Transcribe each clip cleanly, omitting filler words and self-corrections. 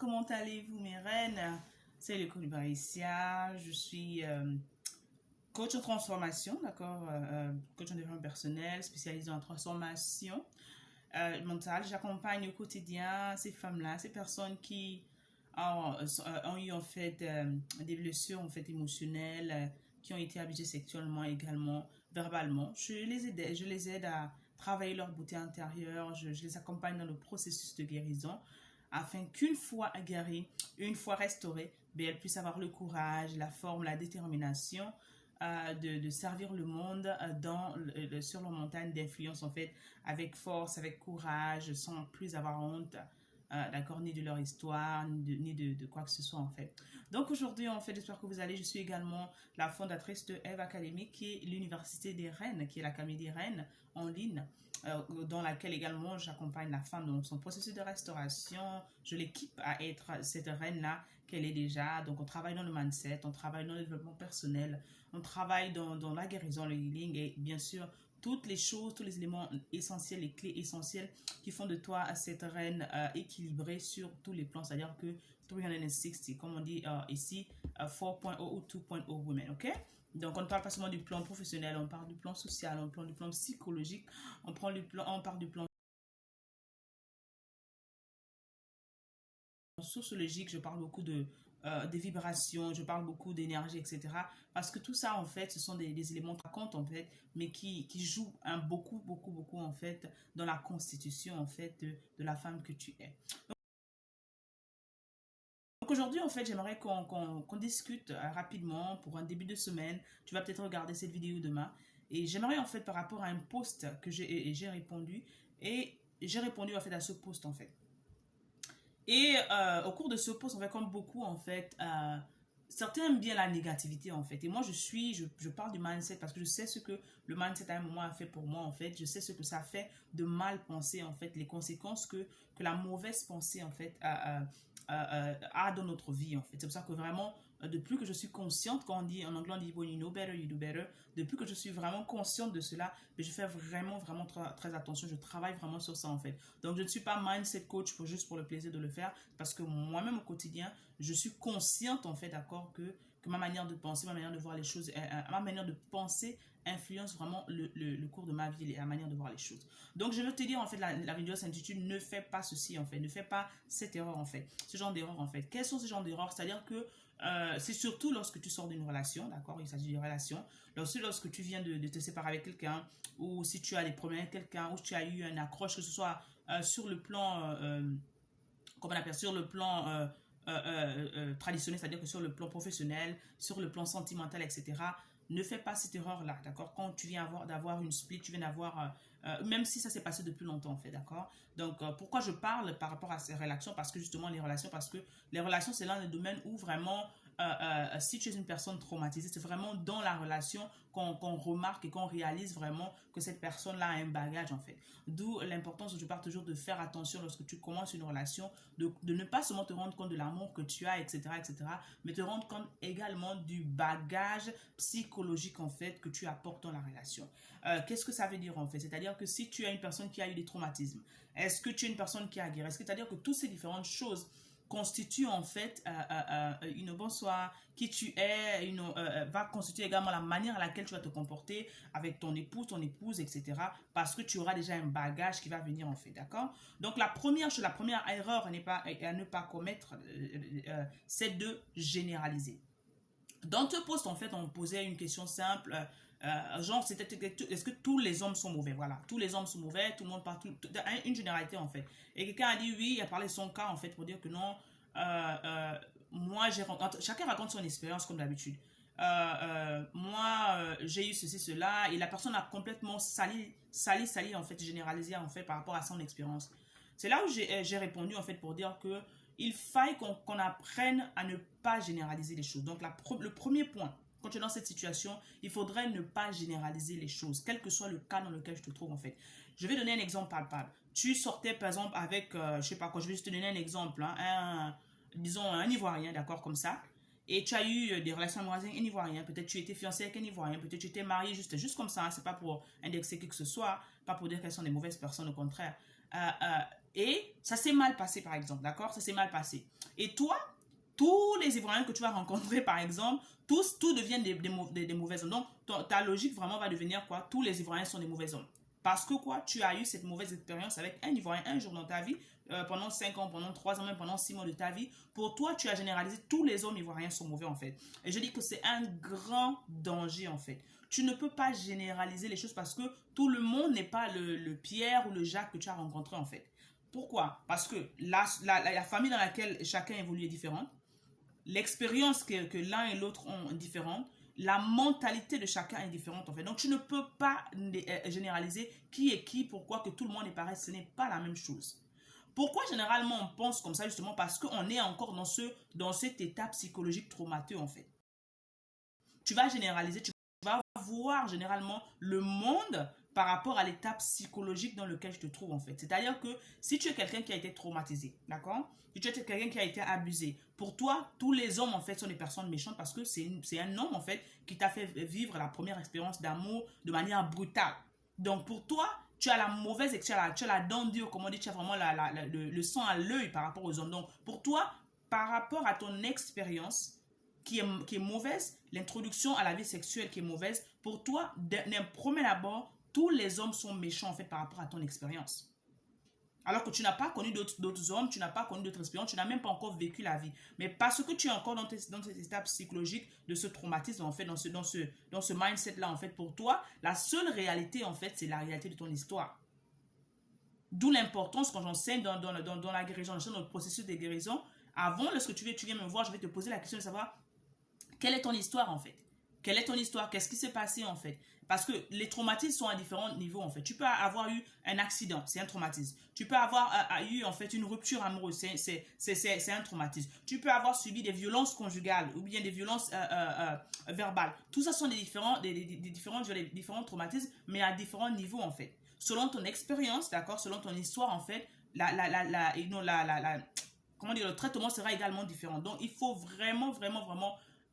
comment allez-vous mes reines? C'est le coach Baricia, je suis coach en transformation, d'accord? Coach en développement personnel, spécialisé en transformation mentale. J'accompagne au quotidien ces femmes-là, ces personnes qui ont eu en fait des blessures en fait émotionnelles, qui ont été abusées sexuellement également, verbalement. Je les aide à travailler leur beauté intérieure, je les accompagne dans le processus de guérison afin qu'une fois guérie, une fois restaurée, elles puissent avoir le courage, la forme, la détermination de servir le monde sur leur montagne d'influence en fait, avec force, avec courage, sans plus avoir honte, d'accord, ni de leur histoire, ni de quoi que ce soit en fait. Donc aujourd'hui en fait, j'espère que vous allez, je suis également la fondatrice de Eve Academy, qui est l'université des reines, qui est l'académie des reines en ligne, dans laquelle également j'accompagne la femme dans son processus de restauration. Je l'équipe à être cette reine-là qu'elle est déjà. Donc on travaille dans le mindset, on travaille dans le développement personnel, on travaille dans la guérison, le healing et bien sûr toutes les choses, tous les éléments essentiels, les clés essentielles qui font de toi cette reine équilibrée sur tous les plans, c'est-à-dire que 360, comme on dit ici, 4.0 ou 2.0 women, ok? Donc, on ne parle pas seulement du plan professionnel, on parle du plan social, on parle du plan psychologique, on parle du plan sociologique, je parle beaucoup des vibrations, je parle beaucoup d'énergie, etc. Parce que tout ça, en fait, ce sont des éléments qui comptent, en fait, mais qui jouent beaucoup, en fait, dans la constitution, en fait, de la femme que tu es. Donc aujourd'hui, en fait, j'aimerais qu'on discute rapidement pour un début de semaine. Tu vas peut-être regarder cette vidéo demain. Et j'aimerais, en fait, par rapport à un post que j'ai répondu, et j'ai répondu, en fait, à ce post, en fait. Et au cours de ce post, en fait, comme beaucoup, en fait, certains aiment bien la négativité, en fait. Et moi, je parle du mindset parce que je sais ce que le mindset à un moment a fait pour moi, en fait. Je sais ce que ça fait de mal penser, en fait, les conséquences que la mauvaise pensée, en fait, a dans notre vie, en fait. C'est pour ça que vraiment, depuis que je suis consciente, quand on dit, en anglais, on dit, when you know better, you do better. Depuis que je suis vraiment consciente de cela, je fais vraiment très attention. Je travaille vraiment sur ça, en fait. Donc, je ne suis pas mindset coach juste pour le plaisir de le faire, parce que moi-même, au quotidien, je suis consciente, en fait, d'accord, que ma manière de penser, ma manière de voir les choses, ma manière de penser influence vraiment le cours de ma vie et la manière de voir les choses. Donc, je veux te dire, en fait, la vidéo s'intitule « Ne fais pas ceci », en fait. Ne fais pas cette erreur, en fait. Ce genre d'erreur, en fait. Quels sont ces genres d'erreurs? C'est-à-dire que c'est surtout lorsque tu sors d'une relation, d'accord? Il s'agit d'une relation. Lorsque tu viens de te séparer avec quelqu'un, ou si tu as des problèmes avec quelqu'un, ou tu as eu un accroche, que ce soit sur le plan, comment on appelle, sur le plan traditionnel, c'est-à-dire que sur le plan professionnel, sur le plan sentimental, etc. Ne fais pas cette erreur-là, d'accord? Quand tu viens d'avoir une split, tu viens d'avoir, même si ça s'est passé depuis longtemps, en fait, d'accord? Donc, pourquoi je parle par rapport à ces relations? Parce que justement, parce que les relations, c'est l'un des domaines où vraiment, si tu es une personne traumatisée, c'est vraiment dans la relation qu'on remarque et qu'on réalise vraiment que cette personne-là a un bagage, en fait. D'où l'importance, je parle toujours, de faire attention lorsque tu commences une relation, de ne pas seulement te rendre compte de l'amour que tu as, etc., mais te rendre compte également du bagage psychologique, en fait, que tu apportes dans la relation. Qu'est-ce que ça veut dire, en fait? C'est-à-dire que si tu as une personne qui a eu des traumatismes, est-ce que tu es une personne qui a guéri? C'est-à-dire que toutes ces différentes choses constitue en fait une bonsoir, qui tu es, va constituer également la manière à laquelle tu vas te comporter avec ton époux, ton épouse, etc. Parce que tu auras déjà un bagage qui va venir en fait, d'accord? Donc la première chose, la première erreur à ne pas commettre, c'est de généraliser. Dans ce post, en fait, on posait une question simple, genre, est-ce que tous les hommes sont mauvais? Voilà, tous les hommes sont mauvais, tout le monde parle, une généralité, en fait. Et quelqu'un a dit oui, il a parlé de son cas, en fait, pour dire que non, moi, chacun raconte son expérience, comme d'habitude. Moi, j'ai eu ceci, cela, et la personne a complètement sali, en fait, généralisé, en fait, par rapport à son expérience. C'est là où j'ai répondu, en fait, pour dire que il faille qu'on apprenne à ne pas généraliser les choses. Donc, le premier point, quand tu es dans cette situation, il faudrait ne pas généraliser les choses, quel que soit le cas dans lequel je te trouve, en fait. Je vais donner un exemple palpable. Tu sortais, par exemple, avec, je sais pas quoi, je vais juste te donner un exemple, hein, disons, un Ivoirien, d'accord, comme ça, et tu as eu des relations amoureuses avec un Ivoirien, peut-être tu étais fiancé avec un Ivoirien, peut-être tu étais marié juste comme ça, hein, c'est pas pour indexer qui que ce soit, pas pour dire qu'elles sont des mauvaises personnes, au contraire. Et ça s'est mal passé, par exemple, d'accord? Ça s'est mal passé. Et toi, tous les Ivoiriens que tu vas rencontrer, par exemple, tout devient des mauvais hommes. Donc, ta logique vraiment va devenir quoi? Tous les Ivoiriens sont des mauvais hommes. Parce que quoi? Tu as eu cette mauvaise expérience avec un Ivoirien un jour dans ta vie, pendant 5 ans, pendant 3 ans, même pendant 6 mois de ta vie. Pour toi, tu as généralisé tous les hommes ivoiriens sont mauvais, en fait. Et je dis que c'est un grand danger, en fait. Tu ne peux pas généraliser les choses parce que tout le monde n'est pas le Pierre ou le Jacques que tu as rencontré, en fait. Pourquoi? Parce que la famille dans laquelle chacun évolue est différente. L'expérience que l'un et l'autre ont est différente. La mentalité de chacun est différente en fait. Donc tu ne peux pas généraliser qui est qui, pourquoi que tout le monde est pareil. Ce n'est pas la même chose. Pourquoi généralement on pense comme ça? Justement parce qu'on est encore dans cet état psychologique traumatique en fait. Tu vas généraliser, tu vas voir généralement le monde par rapport à l'état psychologique dans lequel je te trouve en fait. C'est-à-dire que si tu es quelqu'un qui a été traumatisé, d'accord? Si tu es quelqu'un qui a été abusé, pour toi, tous les hommes en fait sont des personnes méchantes parce que c'est un homme en fait qui t'a fait vivre la première expérience d'amour de manière brutale. Donc pour toi, tu as la mauvaise, tu as la dent dure, comme on dit, tu as vraiment le sang à l'œil par rapport aux hommes. Donc pour toi, par rapport à ton expérience, qui est mauvaise, l'introduction à la vie sexuelle qui est mauvaise, pour toi, d'un premier abord, tous les hommes sont méchants en fait par rapport à ton expérience. Alors que tu n'as pas connu d'autres hommes, tu n'as pas connu d'autres expériences, tu n'as même pas encore vécu la vie. Mais parce que tu es encore dans cette étape psychologique de ce traumatisme, en fait, dans ce mindset-là, en fait, pour toi, la seule réalité, en fait, c'est la réalité de ton histoire. D'où l'importance quand j'enseigne dans la guérison, dans le processus de guérison. Avant, lorsque tu viens me voir, je vais te poser la question de savoir quelle est ton histoire en fait? Quelle est ton histoire? Qu'est-ce qui s'est passé en fait? Parce que les traumatismes sont à différents niveaux en fait. Tu peux avoir eu un accident, c'est un traumatisme. Tu peux avoir eu en fait une rupture amoureuse, c'est un traumatisme. Tu peux avoir subi des violences conjugales ou bien des violences verbales. Tout ça sont des différents traumatismes, mais à différents niveaux en fait. Selon ton expérience, d'accord, selon ton histoire en fait, comment dire, le traitement sera également différent. Donc il faut vraiment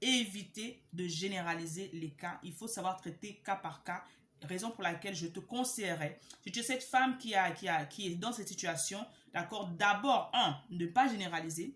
éviter de généraliser les cas. Il faut savoir traiter cas par cas. Raison pour laquelle je te conseillerais, si tu es cette femme qui est dans cette situation, d'accord, d'abord, ne pas généraliser.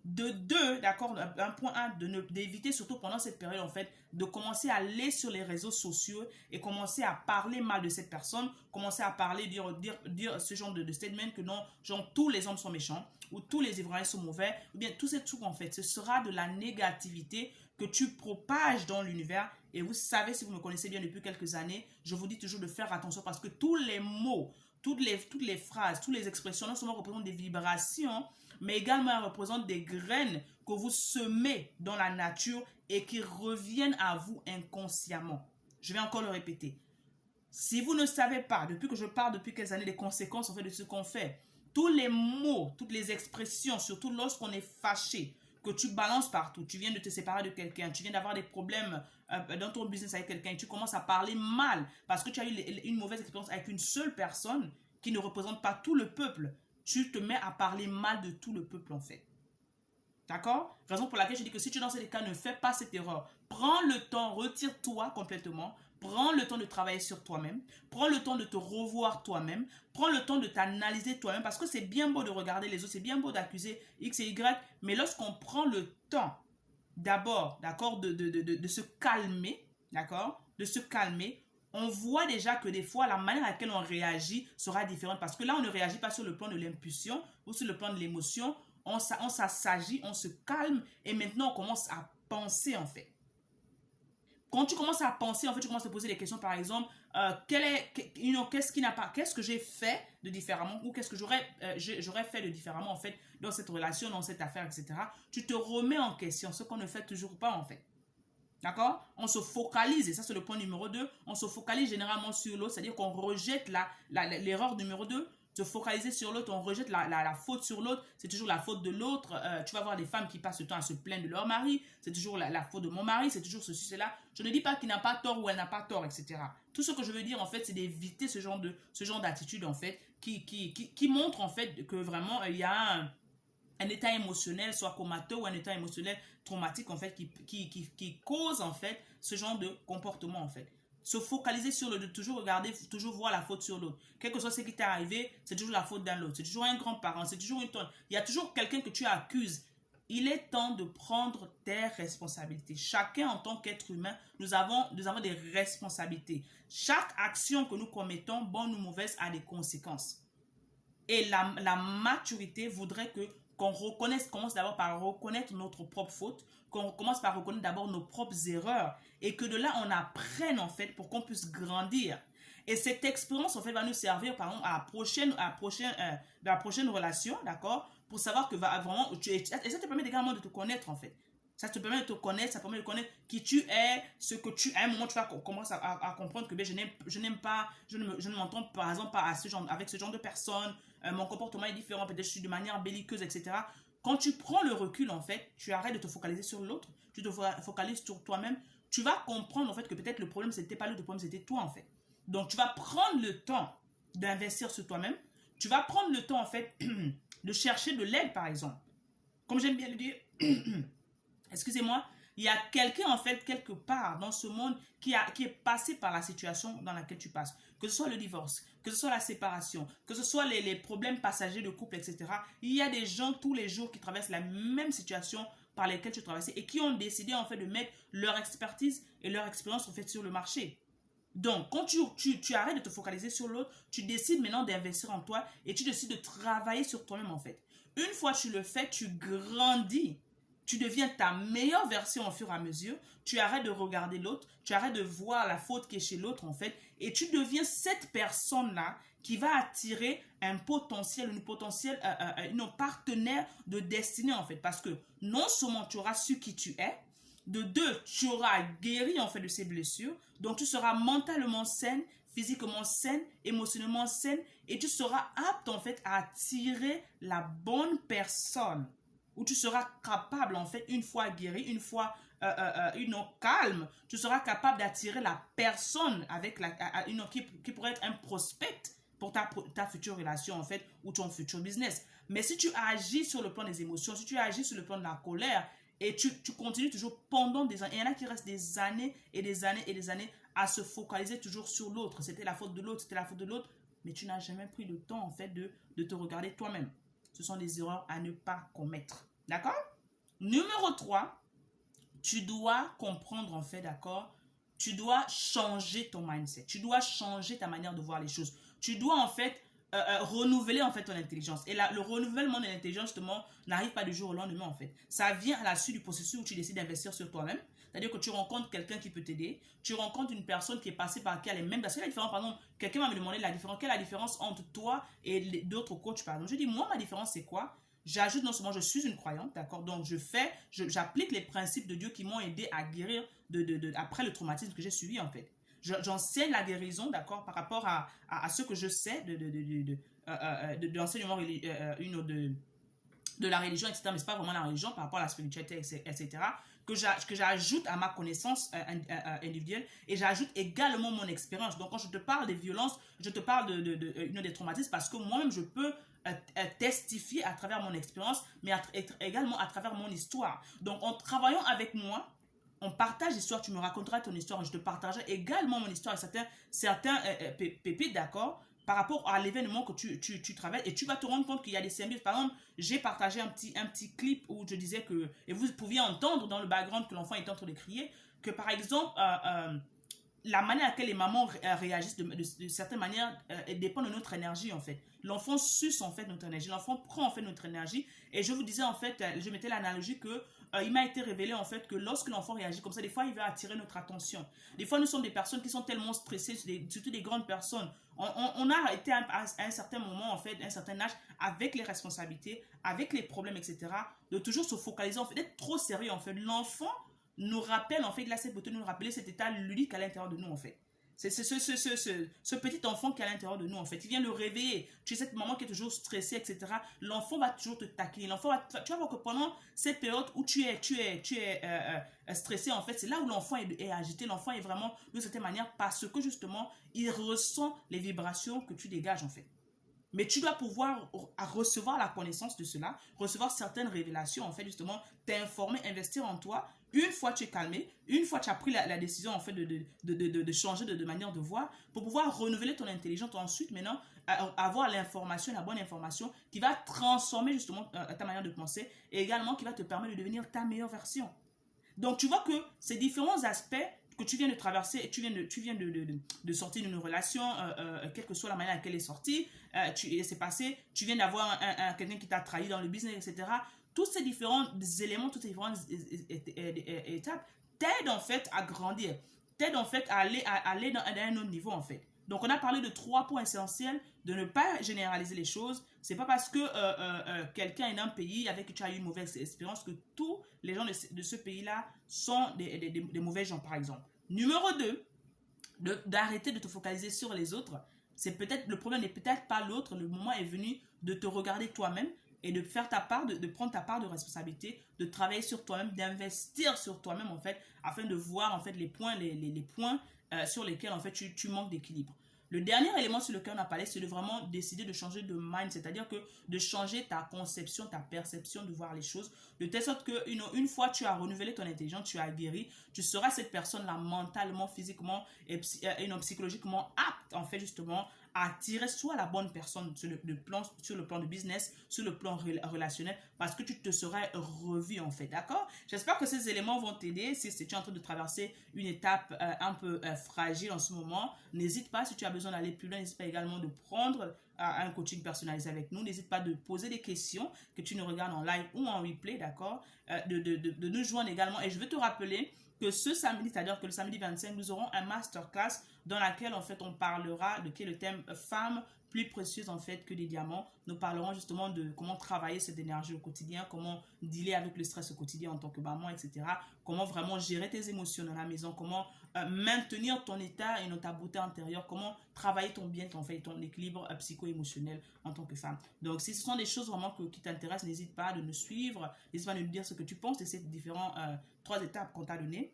De deux, d'accord, un point 1, d'éviter surtout pendant cette période, en fait, de commencer à aller sur les réseaux sociaux et commencer à parler mal de cette personne, commencer à parler, dire ce genre de statement que non, genre tous les hommes sont méchants, ou tous les Ivoiriens sont mauvais, ou bien tous ces trucs, en fait, ce sera de la négativité que tu propages dans l'univers. Et vous savez, si vous me connaissez bien depuis quelques années, je vous dis toujours de faire attention parce que tous les mots, toutes les phrases, toutes les expressions, non seulement représentent des vibrations, mais également elles représentent des graines que vous semez dans la nature et qui reviennent à vous inconsciemment. Je vais encore le répéter. Si vous ne savez pas, depuis que je parle depuis quelques années, des conséquences en fait de ce qu'on fait, tous les mots, toutes les expressions, surtout lorsqu'on est fâché, que tu balances partout, tu viens de te séparer de quelqu'un, tu viens d'avoir des problèmes dans ton business avec quelqu'un, tu commences à parler mal parce que tu as eu une mauvaise expérience avec une seule personne qui ne représente pas tout le peuple, tu te mets à parler mal de tout le peuple en fait. D'accord? Raison pour laquelle je dis que si tu es dans ces cas, ne fais pas cette erreur. Prends le temps, retire-toi complètement. Prends le temps de travailler sur toi-même. Prends le temps de te revoir toi-même. Prends le temps de t'analyser toi-même parce que c'est bien beau de regarder les autres, c'est bien beau d'accuser X et Y, mais lorsqu'on prend le temps d'abord, d'accord, de se calmer, d'accord, de se calmer, on voit déjà que des fois, la manière à laquelle on réagit sera différente parce que là, on ne réagit pas sur le plan de l'impulsion ou sur le plan de l'émotion. On s'assagit, on se calme et maintenant, on commence à penser en fait. Quand tu commences à penser, en fait, tu commences à te poser des questions, par exemple, qu'est-ce que j'ai fait de différemment ou qu'est-ce que j'aurais fait de différemment, en fait, dans cette relation, dans cette affaire, etc. Tu te remets en question, ce qu'on ne fait toujours pas, en fait. D'accord? On se focalise, et ça c'est le point numéro 2, on se focalise généralement sur l'autre, c'est-à-dire qu'on rejette l'erreur numéro 2, se focaliser sur l'autre, on rejette la faute sur l'autre, c'est toujours la faute de l'autre. Tu vas voir des femmes qui passent le temps à se plaindre de leur mari, c'est toujours la faute de mon mari, c'est toujours ceci, cela. Je ne dis pas qu'il n'a pas tort ou elle n'a pas tort, etc. Tout ce que je veux dire en fait, c'est d'éviter ce genre d'attitude en fait, qui montre en fait que vraiment il y a un état émotionnel, soit comateux ou un état émotionnel traumatique en fait, qui cause en fait ce genre de comportement en fait. Se focaliser sur le, de toujours regarder, toujours voir la faute sur l'autre. Quel que soit ce qui t'est arrivé, c'est toujours la faute d'un autre. C'est toujours un grand-parent, c'est toujours une tonne. Il y a toujours quelqu'un que tu accuses. Il est temps de prendre tes responsabilités. Chacun en tant qu'être humain, nous avons des responsabilités. Chaque action que nous commettons, bonne ou mauvaise, a des conséquences. Et la maturité voudrait que qu'on commence d'abord par reconnaître notre propre faute, qu'on commence par reconnaître d'abord nos propres erreurs et que de là, on apprenne en fait pour qu'on puisse grandir. Et cette expérience en fait va nous servir par exemple à la prochaine relation, d'accord, pour savoir que vraiment, et ça te permet également de te connaître en fait. Ça te permet de te connaître, ça permet de connaître qui tu es, ce que tu es. À un moment, tu vas commencer à comprendre que je n'aime pas, je ne m'entends par exemple pas avec ce genre de personnes. Mon comportement est différent, peut-être je suis de manière belliqueuse, etc. Quand tu prends le recul, en fait, tu arrêtes de te focaliser sur l'autre, tu te focalises sur toi-même. Tu vas comprendre en fait que peut-être le problème, c'était pas l'autre, le problème, c'était toi en fait. Donc, tu vas prendre le temps d'investir sur toi-même. Tu vas prendre le temps en fait de chercher de l'aide, par exemple. Comme j'aime bien le dire, excusez-moi, il y a quelqu'un en fait quelque part dans ce monde qui est passé par la situation dans laquelle tu passes. Que ce soit le divorce, que ce soit la séparation, que ce soit les problèmes passagers de couple, etc. Il y a des gens tous les jours qui traversent la même situation par lesquelles tu traversais et qui ont décidé en fait de mettre leur expertise et leur expérience en fait sur le marché. Donc, quand tu arrêtes de te focaliser sur l'autre, tu décides maintenant d'investir en toi et tu décides de travailler sur toi-même en fait. Une fois que tu le fais, tu grandis. Tu deviens ta meilleure version au fur et à mesure. Tu arrêtes de regarder l'autre. Tu arrêtes de voir la faute qui est chez l'autre, en fait. Et tu deviens cette personne-là qui va attirer un potentiel, une partenaire de destinée, en fait. Parce que non seulement tu auras su qui tu es, de deux, tu auras guéri, en fait, de ces blessures. Donc, tu seras mentalement saine, physiquement saine, émotionnellement saine. Et tu seras apte, en fait, à attirer la bonne personne où tu seras capable, en fait, une fois guéri, une fois calme, tu seras capable d'attirer la personne avec qui pourrait être un prospect pour ta future relation, en fait, ou ton futur business. Mais si tu agis sur le plan des émotions, si tu agis sur le plan de la colère, et tu continues toujours pendant des années, il y en a qui restent des années et des années et des années à se focaliser toujours sur l'autre. C'était la faute de l'autre, c'était la faute de l'autre, mais tu n'as jamais pris le temps, en fait, de te regarder toi-même. Ce sont des erreurs à ne pas commettre. D'accord? Numéro 3, tu dois comprendre en fait, d'accord? Tu dois changer ton mindset. Tu dois changer ta manière de voir les choses. Tu dois en fait renouveler en fait ton intelligence. Et là, le renouvellement de l'intelligence, justement, n'arrive pas du jour au lendemain en fait. Ça vient à la suite du processus où tu décides d'investir sur toi-même. C'est-à-dire que tu rencontres quelqu'un qui peut t'aider. Tu rencontres une personne qui est passée par qui a les mêmes... Parce que la différence, par exemple, quelqu'un m'a demandé la différence. Quelle est la différence entre toi et d'autres coachs, par exemple? Je dis, moi, ma différence, c'est quoi? J'ajoute non seulement je suis une croyante, d'accord, donc j'applique les principes de Dieu qui m'ont aidé à guérir après le traumatisme que j'ai subi en fait. J'enseigne la guérison, d'accord, par rapport à ce que je sais de l'enseignement de la religion, etc. Mais ce n'est pas vraiment la religion par rapport à la spiritualité, etc. Que j'ajoute à ma connaissance individuelle et j'ajoute également mon expérience. Donc, quand je te parle des violences, je te parle des traumatismes parce que moi-même, je peux testifier à travers mon expérience, mais également à travers mon histoire. Donc, en travaillant avec moi, on partage l'histoire, tu me raconteras ton histoire, je te partagerai également mon histoire et certains pépites, d'accord, par rapport à l'événement que tu travailles et tu vas te rendre compte qu'il y a des symbioses. Par exemple, j'ai partagé un petit clip où je disais que, et vous pouviez entendre dans le background que l'enfant est en train de crier, que par exemple, la manière à laquelle les mamans réagissent de certaines manières dépend de notre énergie en fait. L'enfant suce en fait notre énergie, l'enfant prend en fait notre énergie et je vous disais en fait, je mettais l'analogie que il m'a été révélé en fait que lorsque l'enfant réagit comme ça, des fois il va attirer notre attention. Des fois nous sommes des personnes qui sont tellement stressées, surtout des grandes personnes. On a été à un certain moment en fait, à un certain âge, avec les responsabilités, avec les problèmes, etc. De toujours se focaliser en fait, d'être trop sérieux en fait. L'enfant nous rappelle en fait, il a cette beauté de nous rappeler cet état ludique à l'intérieur de nous en fait. C'est ce petit enfant qui est à l'intérieur de nous en fait. Il vient le réveiller. Tu sais, cette maman qui est toujours stressée, etc. L'enfant va toujours te taquiner. Tu vas voir que pendant cette période où tu es stressé en fait, c'est là où l'enfant est agité. L'enfant est vraiment de cette manière parce que justement, il ressent les vibrations que tu dégages en fait. Mais tu dois pouvoir recevoir la connaissance de cela, recevoir certaines révélations, en fait, justement, t'informer, investir en toi. Une fois tu es calmé, une fois tu as pris la décision, en fait, de changer de manière de voir, pour pouvoir renouveler ton intelligence, ensuite, maintenant, avoir l'information, la bonne information, qui va transformer, justement, ta manière de penser, et également qui va te permettre de devenir ta meilleure version. Donc, tu vois que ces différents aspects que tu viens de traverser, tu viens de sortir d'une relation, quelle que soit la manière à laquelle elle est sortie, c'est passé, tu viens d'avoir quelqu'un qui t'a trahi dans le business, etc. Tous ces différents éléments, toutes ces différentes étapes t'aident en fait à grandir, t'aident en fait à aller dans un autre niveau en fait. Donc, on a parlé de 3 points essentiels, de ne pas généraliser les choses. C'est pas parce que quelqu'un est d'un pays avec qui tu as eu une mauvaise expérience que tous les gens de ce pays-là sont des mauvais gens, par exemple. Numéro 2, d'arrêter de te focaliser sur les autres. C'est peut-être, le problème n'est peut-être pas l'autre. Le moment est venu de te regarder toi-même et de faire ta part, de prendre ta part de responsabilité, de travailler sur toi-même, d'investir sur toi-même en fait, afin de voir en fait les points, les points sur lesquels en fait tu manques d'équilibre. Le dernier élément sur lequel on a parlé, c'est de vraiment décider de changer de mind, c'est-à-dire que de changer ta conception, ta perception de voir les choses, de telle sorte que une fois tu as renouvelé ton intelligence, tu as guéri, tu seras cette personne-là mentalement, physiquement et psychologiquement apte en fait justement à attirer soit la bonne personne sur le plan de business, sur le plan relationnel, parce que tu te serais revu en fait, d'accord? J'espère que ces éléments vont t'aider si tu es en train de traverser une étape un peu fragile en ce moment. N'hésite pas, si tu as besoin d'aller plus loin, n'hésite pas également de prendre un coaching personnalisé avec nous. N'hésite pas de poser des questions, que tu nous regardes en live ou en replay, d'accord? De nous joindre également. Et je veux te rappeler que ce samedi, c'est-à-dire que le samedi 25, nous aurons un masterclass dans laquelle en fait on parlera de quel est le thème femme plus précieuse en fait que des diamants. Nous parlerons justement de comment travailler cette énergie au quotidien, comment dealer avec le stress au quotidien en tant que maman, etc. Comment vraiment gérer tes émotions dans la maison, comment maintenir ton état et ta beauté intérieure, comment travailler ton bien, ton équilibre psycho-émotionnel en tant que femme. Donc si ce sont des choses vraiment qui t'intéressent, n'hésite pas de nous suivre, n'hésite pas de nous dire ce que tu penses de ces différentes 3 étapes qu'on t'a données,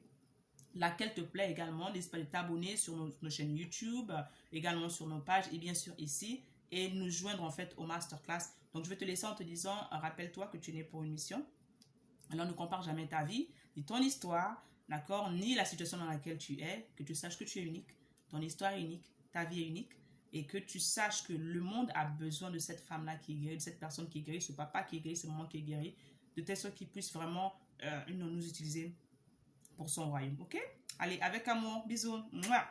laquelle te plaît également. N'hésite pas de t'abonner sur nos chaînes YouTube, également sur nos pages et bien sûr ici, et nous joindre en fait au masterclass. Donc je vais te laisser en te disant, rappelle-toi que tu es né pour une mission. Alors ne compare jamais ta vie, ni ton histoire, d'accord, ni la situation dans laquelle tu es, que tu saches que tu es unique, ton histoire est unique, ta vie est unique, et que tu saches que le monde a besoin de cette femme-là qui est guérie, de cette personne qui est guérie, ce papa qui est guéri, ce maman qui est guéri, de telle sorte qu'il puisse vraiment nous utiliser pour son royaume, ok? Allez, avec amour, bisous. Mouah.